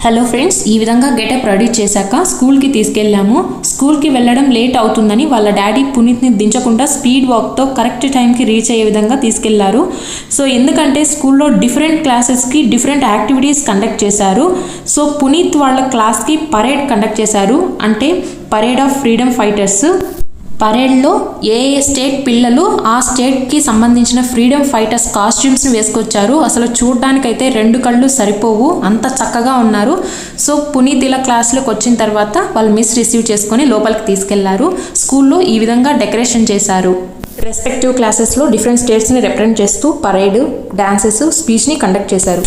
Hello friends, ఈ విధంగా getup ready చేశాక స్కూల్కి తీసుకెళ్ళాము. స్కూల్కి వెళ్ళడం లేట్ అవుతుందని వాళ్ళ డాడీ పునీత్ని దించకుండా స్పీడ్ వాక్తో కరెక్ట్ టైంకి రీచ్ అయ్యే విధంగా తీసుకెళ్లారు. సో ఎందుకంటే స్కూల్లో డిఫరెంట్ క్లాసెస్కి డిఫరెంట్ యాక్టివిటీస్ కండక్ట్ చేశారు. సో పునీత్ వాళ్ళ క్లాస్కి పరేడ్ కండక్ట్ చేశారు, అంటే పరేడ్ ఆఫ్ ఫ్రీడమ్ ఫైటర్స్. పరేడ్లో ఏ స్టేట్ పిల్లలు ఆ స్టేట్కి సంబంధించిన ఫ్రీడమ్ ఫైటర్స్ కాస్ట్యూమ్స్ని వేసుకొచ్చారు. అసలు చూడడానికైతే రెండు కళ్ళు సరిపోవు, అంత చక్కగా ఉన్నారు. సో పునీత్ ఇలా క్లాస్లోకి వచ్చిన తర్వాత వాళ్ళు మిస్ రిసీవ్ చేసుకొని లోపలికి తీసుకెళ్లారు. స్కూల్లో ఈ విధంగా డెకరేషన్ చేశారు. రెస్పెక్టివ్ క్లాసెస్లో డిఫరెంట్ స్టేట్స్ని రిప్రజెంట్ చేస్తూ పరేడ్, డాన్సెస్, స్పీచ్ని కండక్ట్ చేశారు.